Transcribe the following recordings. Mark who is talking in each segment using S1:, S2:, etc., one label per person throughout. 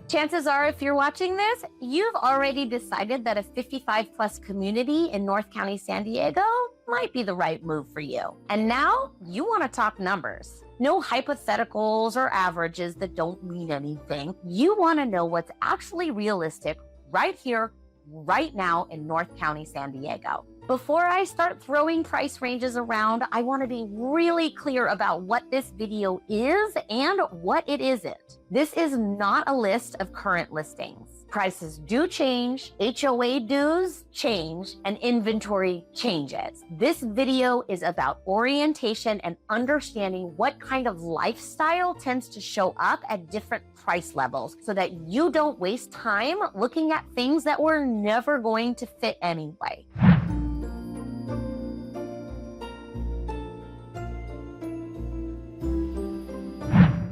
S1: Chances are, if you're watching this, you've already decided that a 55 plus community in North County, San Diego might be the right move for you. And now you want to talk numbers. No hypotheticals or averages that don't mean anything. You want to know what's actually realistic right here, right now in North County, San Diego. Before I start throwing price ranges around, I want to be really clear about what this video is and what it isn't. This is not a list of current listings. Prices do change, HOA dues change, and inventory changes. This video is about orientation and understanding what kind of lifestyle tends to show up at different price levels so that you don't waste time looking at things that were never going to fit anyway.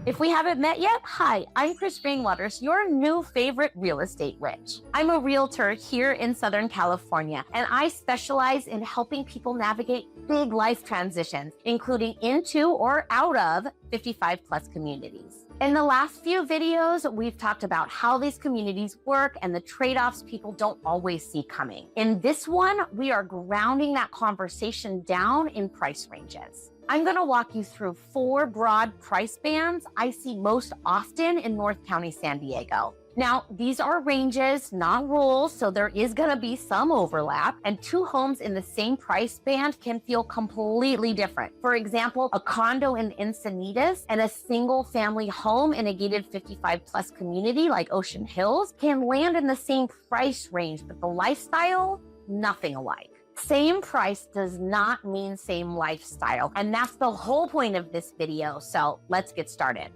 S1: If we haven't met yet, hi, I'm Chris Rainwaters, your new favorite real estate witch. I'm a realtor here in Southern California, and I specialize in helping people navigate big life transitions, including into or out of 55 plus communities. In the last few videos, we've talked about how these communities work and the trade-offs people don't always see coming. In this one, we are grounding that conversation down in price ranges. I'm going to walk you through 4 broad price bands I see most often in North County, San Diego. Now, these are ranges, not rules, so there is going to be some overlap, and 2 homes in the same price band can feel completely different. For example, a condo in Encinitas and a single family home in a gated 55 plus community like Ocean Hills can land in the same price range, but the lifestyle, nothing alike. Same price does not mean same lifestyle, and that's the whole point of this video, so let's get started.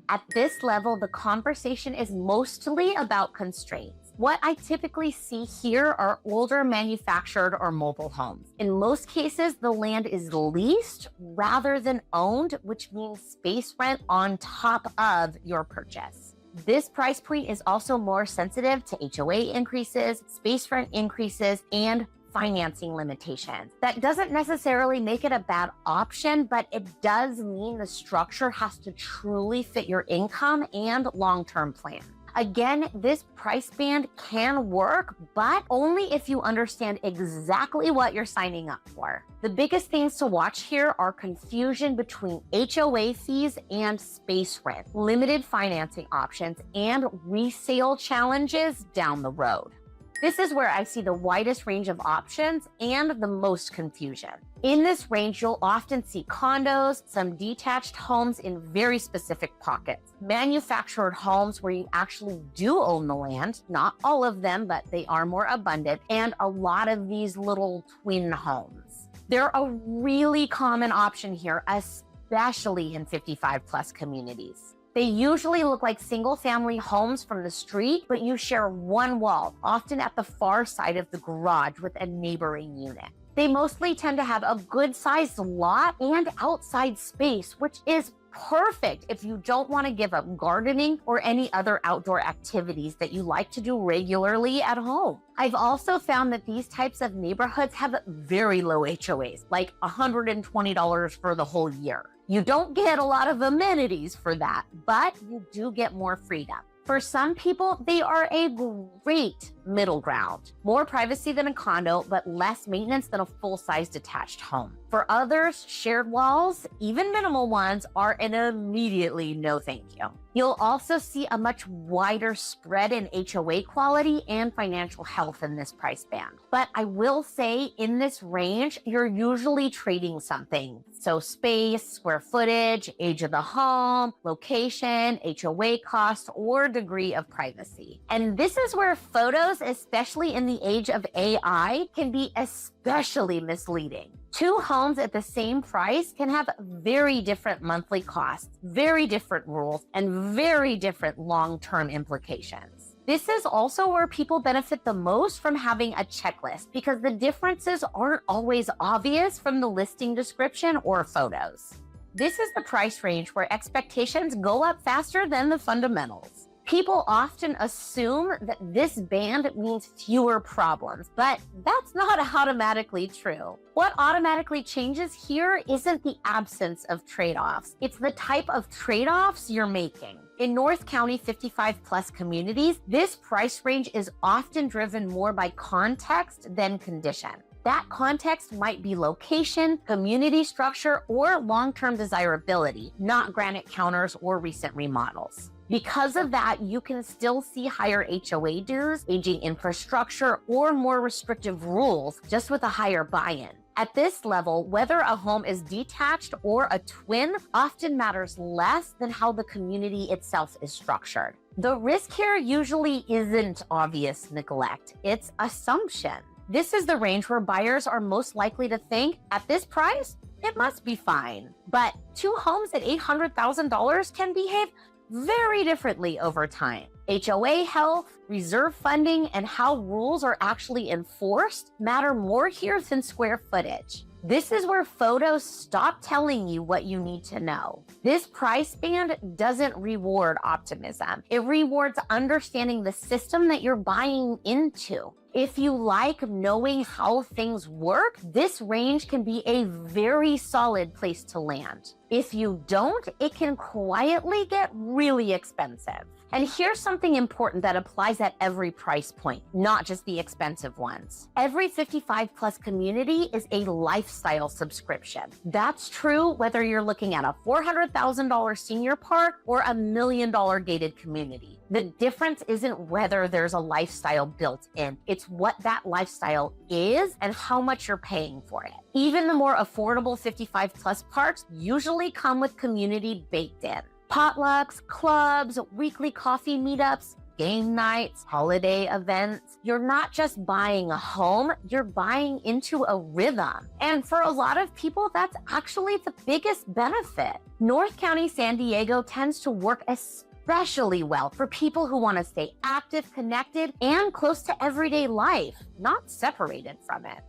S1: At this level, the conversation is mostly about constraints. What I typically see here are older manufactured or mobile homes. In most cases, the land is leased rather than owned, which means space rent on top of your purchase. This price point is also more sensitive to HOA increases, space rent increases, and financing limitations. That doesn't necessarily make it a bad option, but it does mean the structure has to truly fit your income and long-term plan. Again, this price band can work, but only if you understand exactly what you're signing up for. The biggest things to watch here are confusion between HOA fees and space rent, limited financing options, and resale challenges down the road. This is where I see the widest range of options and the most confusion. In this range, you'll often see condos, some detached homes in very specific pockets, manufactured homes where you actually do own the land, not all of them, but they are more abundant, and a lot of these little twin homes. They're a really common option here, especially in 55 plus communities. They usually look like single-family homes from the street, but you share one wall, often at the far side of the garage with a neighboring unit. They mostly tend to have a good-sized lot and outside space, which is perfect if you don't want to give up gardening or any other outdoor activities that you like to do regularly at home. I've also found that these types of neighborhoods have very low HOAs, like $120 for the whole year. You don't get a lot of amenities for that, but you do get more freedom. For some people, they are a great middle ground. More privacy than a condo, but less maintenance than a full-size detached home. For others, shared walls, even minimal ones, are an immediately no thank you. You'll also see a much wider spread in HOA quality and financial health in this price band. But I will say in this range, you're usually trading something. So space, square footage, age of the home, location, HOA cost, or degree of privacy. And this is where photos, especially in the age of AI, can be especially misleading. 2 homes at the same price can have very different monthly costs, very different rules, and very different long-term implications. This is also where people benefit the most from having a checklist because the differences aren't always obvious from the listing description or photos. This is the price range where expectations go up faster than the fundamentals. People often assume that this band means fewer problems, but that's not automatically true. What automatically changes here isn't the absence of trade-offs. It's the type of trade-offs you're making. In North County 55 plus communities, this price range is often driven more by context than condition. That context might be location, community structure, or long-term desirability, not granite counters or recent remodels. Because of that, you can still see higher HOA dues, aging infrastructure, or more restrictive rules just with a higher buy-in. At this level, whether a home is detached or a twin often matters less than how the community itself is structured. The risk here usually isn't obvious neglect, it's assumption. This is the range where buyers are most likely to think, at this price, it must be fine. But two homes at $800,000 can behave very differently over time. HOA health, reserve funding, and how rules are actually enforced matter more here than square footage. This is where photos stop telling you what you need to know. This price band doesn't reward optimism. It rewards understanding the system that you're buying into. If you like knowing how things work, this range can be a very solid place to land. If you don't, it can quietly get really expensive. And here's something important that applies at every price point, not just the expensive ones. Every 55 plus community is a lifestyle subscription. That's true whether you're looking at a $400,000 senior park or a $1 million gated community. The difference isn't whether there's a lifestyle built in, it's what that lifestyle is and how much you're paying for it. Even the more affordable 55 plus parks usually come with community baked in. Potlucks, clubs, weekly coffee meetups, game nights, holiday events. You're not just buying a home, you're buying into a rhythm. And for a lot of people, that's actually the biggest benefit. North County San Diego tends to work especially well for people who want to stay active, connected, and close to everyday life, not separated from it.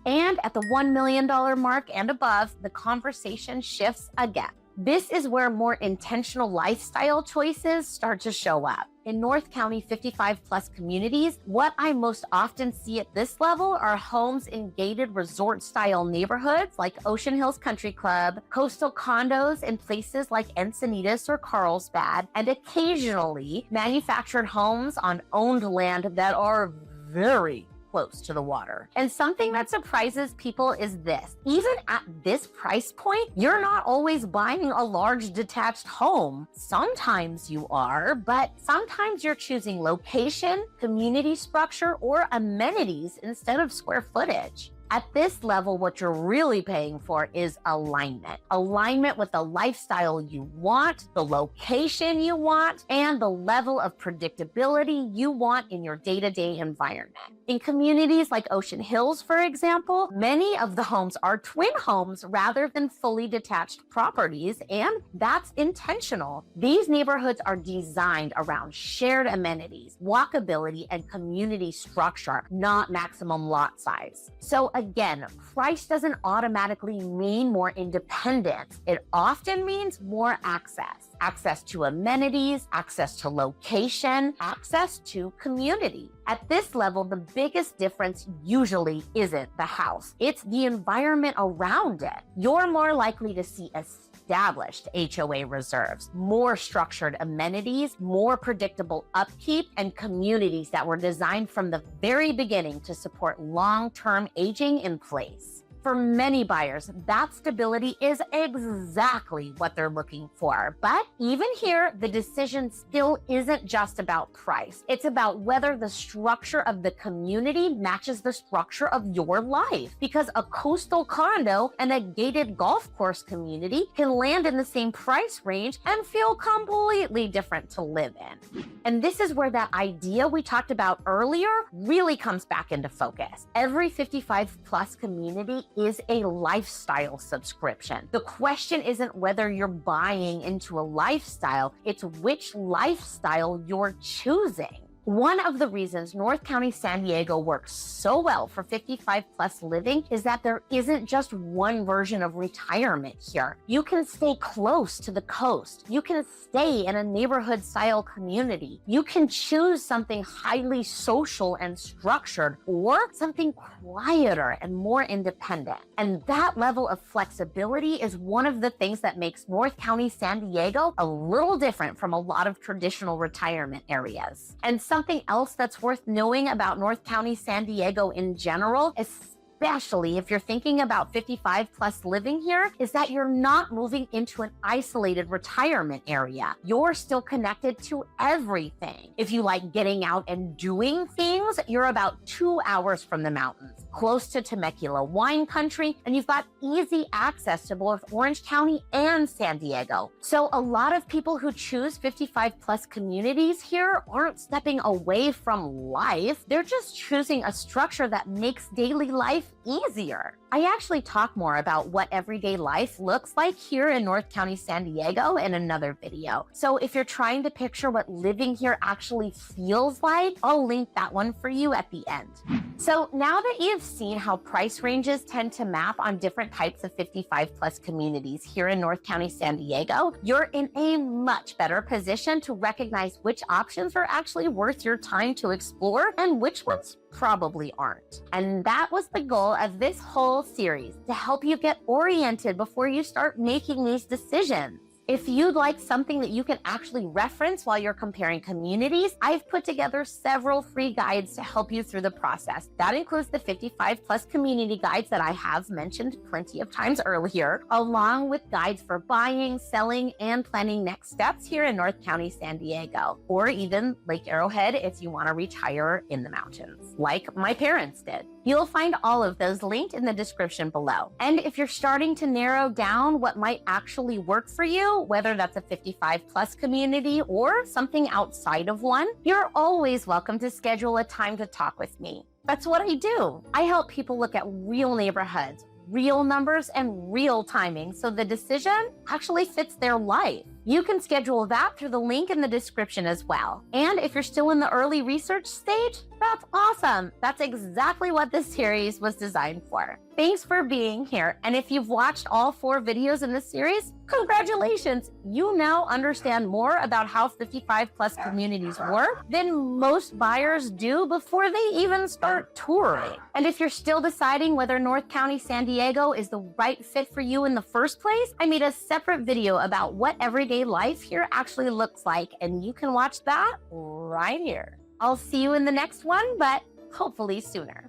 S1: And at the $1 million mark and above, the conversation shifts again. This is where more intentional lifestyle choices start to show up. In North County 55 plus communities, what I most often see at this level are homes in gated resort style neighborhoods like Ocean Hills Country Club, coastal condos in places like Encinitas or Carlsbad, and occasionally manufactured homes on owned land that are very close to the water. And something that surprises people is this. Even at this price point, you're not always buying a large detached home. Sometimes you are, but sometimes you're choosing location, community structure, or amenities instead of square footage. At this level, what you're really paying for is alignment. Alignment with the lifestyle you want, the location you want, and the level of predictability you want in your day-to-day environment. In communities like Ocean Hills, for example, many of the homes are twin homes rather than fully detached properties, and that's intentional. These neighborhoods are designed around shared amenities, walkability, and community structure, not maximum lot size. So again, price doesn't automatically mean more independence. It often means more access. Access to amenities, access to location, access to community. At this level, the biggest difference usually isn't the house. It's the environment around it. You're more likely to see established HOA reserves, more structured amenities, more predictable upkeep, and communities that were designed from the very beginning to support long-term aging in place. For many buyers, that stability is exactly what they're looking for. But even here, the decision still isn't just about price. It's about whether the structure of the community matches the structure of your life. Because a coastal condo and a gated golf course community can land in the same price range and feel completely different to live in. And this is where that idea we talked about earlier really comes back into focus. Every 55 plus community is a lifestyle subscription. The question isn't whether you're buying into a lifestyle, it's which lifestyle you're choosing. One of the reasons North County San Diego works so well for 55 plus living is that there isn't just one version of retirement here. You can stay close to the coast. You can stay in a neighborhood style community. You can choose something highly social and structured or something quieter and more independent. And that level of flexibility is one of the things that makes North County San Diego a little different from a lot of traditional retirement areas. And something else that's worth knowing about North County San Diego in general, especially if you're thinking about 55 plus living here, is that you're not moving into an isolated retirement area. You're still connected to everything. If you like getting out and doing things, you're about 2 hours from the mountains, close to Temecula wine country, and you've got easy access to both Orange County and San Diego. So a lot of people who choose 55 plus communities here aren't stepping away from life. They're just choosing a structure that makes daily life easier. I actually talk more about what everyday life looks like here in North County, San Diego in another video. So if you're trying to picture what living here actually feels like, I'll link that one for you at the end. So now that you've seen how price ranges tend to map on different types of 55 plus communities here in North County, San Diego, you're in a much better position to recognize which options are actually worth your time to explore and which ones probably aren't. And that was the goal of this whole series, to help you get oriented before you start making these decisions. If you'd like something that you can actually reference while you're comparing communities, I've put together several free guides to help you through the process. That includes the 55 plus community guides that I have mentioned plenty of times earlier, along with guides for buying, selling, and planning next steps here in North County, San Diego, or even Lake Arrowhead if you want to reach higher in the mountains, like my parents did. You'll find all of those linked in the description below. And if you're starting to narrow down what might actually work for you, whether that's a 55 plus community or something outside of one, you're always welcome to schedule a time to talk with me. That's what I do. I help people look at real neighborhoods, real numbers, and real timing so the decision actually fits their life. You can schedule that through the link in the description as well. And if you're still in the early research stage, that's awesome. That's exactly what this series was designed for. Thanks for being here. And if you've watched all 4 videos in this series, congratulations. You now understand more about how 55 plus communities work than most buyers do before they even start touring. And if you're still deciding whether North County San Diego is the right fit for you in the first place, I made a separate video about what everyday life here actually looks like, and you can watch that right here. I'll see you in the next one, but hopefully sooner.